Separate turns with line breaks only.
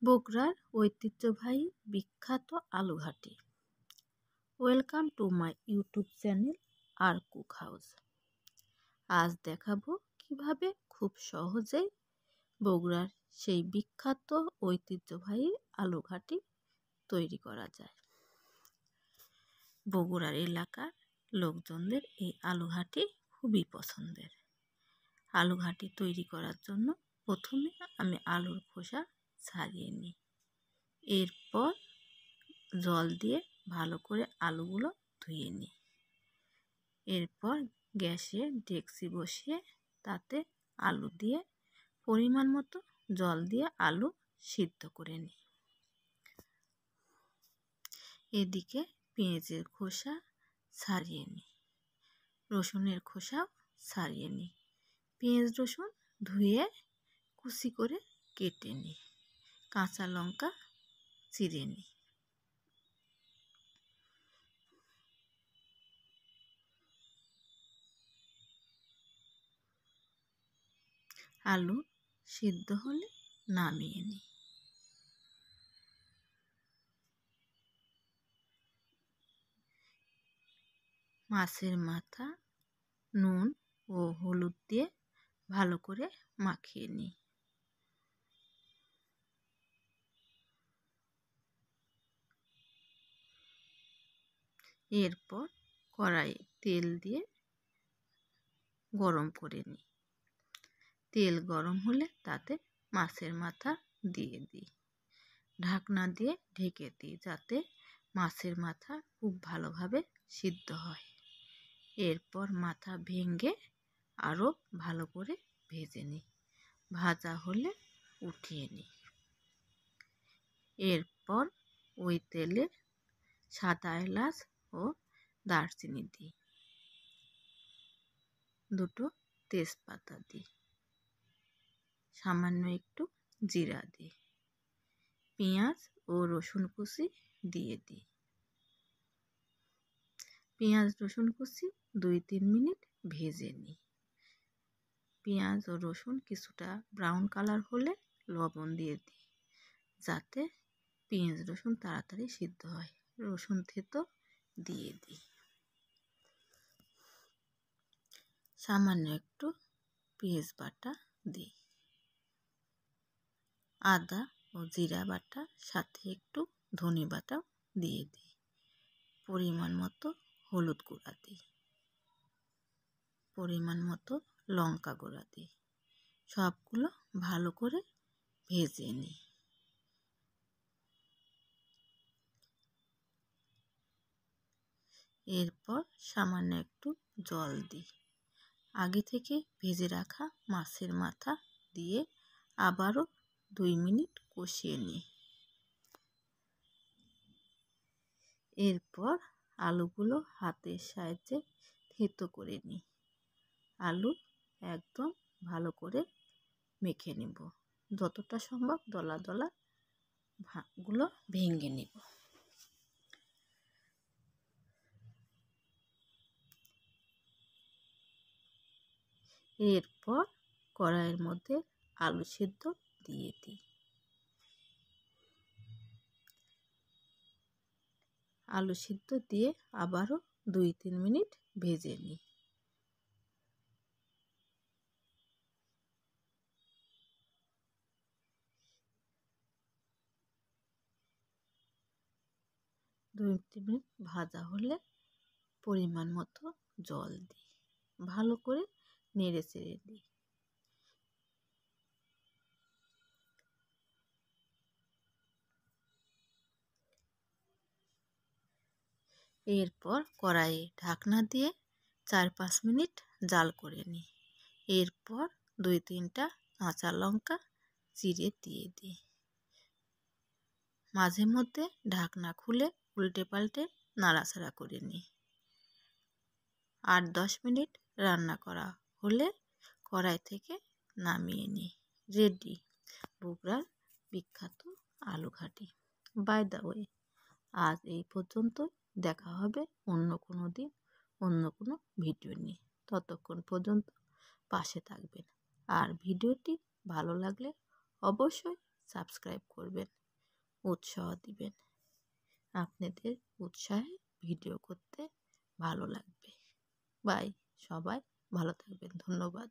বগুড়ার ঐতিহ্যবাহী বিখ্যাত আলুঘাটি। Welcome to my YouTube channel R Cook House. আজ দেখাবো কিভাবে খুব সহজেই বগুড়ার সেই বিখ্যাত ঐতিহ্যবাহী আলুঘাটি তৈরি করা যায়। বগুড়ার এলাকার লোকজনদের এই আলুঘাটি খুবই পছন্দের। আলুঘাটি তৈরি করার জন্য প্রথমে আমি আলুর খোসা ছাড়িয়ে নিই। এরপর জল দিয়ে ভালো করে আলুগুলো ধুয়ে নিই। এরপর গ্যাসে ডেকচি বসিয়ে তাতে আলু দিয়ে পরিমাণ মতো জল দিয়ে আলু সিদ্ধ করে নিই। এদিকে পেঁয়াজের খোসা ছাড়িয়ে নিই, রসুনের খোসাও ছাড়িয়ে নিই। পেঁয়াজ রসুন ধুয়ে কুচি করে কেটে নিই, কাঁচা লঙ্কা চিড়ে নিই। আলু সিদ্ধ হলে নামিয়ে নিই। মাছের মাথা নুন ও হলুদ দিয়ে ভালো করে মাখিয়ে নিই। এরপর কড়াইয়ে তেল দিয়ে গরম করে নিই। তেল গরম হলে তাতে মাছের মাথা দিয়ে দিই, ঢাকনা দিয়ে ঢেকে দিই যাতে মাছের মাথা খুব ভালোভাবে সিদ্ধ হয়। এরপর মাথা ভেঙে আরও ভালো করে ভেজে নিই। ভাজা হলে উঠিয়ে নিই। এরপর ওই তেলে সাদা এলাচ ও দারচিনি দিই, দুটো তেজপাতা দিই, সামান্য একটু জিরা দিই, পেঁয়াজ ও রসুন কুচি দিয়ে দিই। পেঁয়াজ রসুন কুচি 2-3 মিনিট ভেজে নিই। পেঁয়াজ ও রসুন কিছুটা ব্রাউন কালার হলে লবণ দিয়ে দিই যাতে পেঁয়াজ রসুন তাড়াতাড়ি সিদ্ধ হয়। রসুন থেতো দিয়ে দিই, সামান্য একটু পেঁয়াজ বাটা দিই, আদা ও জিরা বাটা, সাথে একটু ধনে বাটাও দিয়ে দিই, পরিমাণ মতো হলুদ গুঁড়া দিই, পরিমাণ মতো লঙ্কা গুঁড়া দিই। সবগুলো ভালো করে ভেজে নিই। এরপর সামান্য একটু জল দিই। আগে থেকে ভেজে রাখা মাছের মাথা দিয়ে আবারও 2 মিনিট কষিয়ে নিই। এরপর আলুগুলো হাতের সাহায্যে থেতো করে নিই। আলু একদম ভালো করে মেখে নেব, যতটা সম্ভব দলা দলা গুলো ভেঙে নেব। এরপর কড়াইয়ের মধ্যে আলু সিদ্ধ দিয়ে দিই। আলু সিদ্ধ দিয়ে আবারও 2-3 মিনিট ভেজে নিই। দু মিনিট ভাজা হলে পরিমাণ মতো জল দিই, ভালো করে নেড়ে চেড়ে দিই। এরপর কড়াইয়ে ঢাকনা দিয়ে 4-5 মিনিট জাল করে নিই। এরপর 2-3টা কাঁচা লঙ্কা চিড়ে দিয়ে দিই। মাঝে মধ্যে ঢাকনা খুলে উল্টে পাল্টে নাড়াচাড়া করে নিই। 8-10 মিনিট রান্না করা হলে কড়াই থেকে নামিয়ে নিই। রেডি বগুড়ার বিখ্যাত আলুঘাটি। বাই দ্য ওয়ে, আজ এই পর্যন্ত। দেখা হবে অন্য কোনো দিন অন্য কোনো ভিডিও নিয়ে। ততক্ষণ পর্যন্ত পাশে থাকবেন। আর ভিডিওটি ভালো লাগলে অবশ্যই সাবস্ক্রাইব করবেন, উৎসাহ দিবেন। আপনাদের উৎসাহে ভিডিও করতে ভালো লাগবে। বাই, সবাই ভালো থাকবেন। ধন্যবাদ।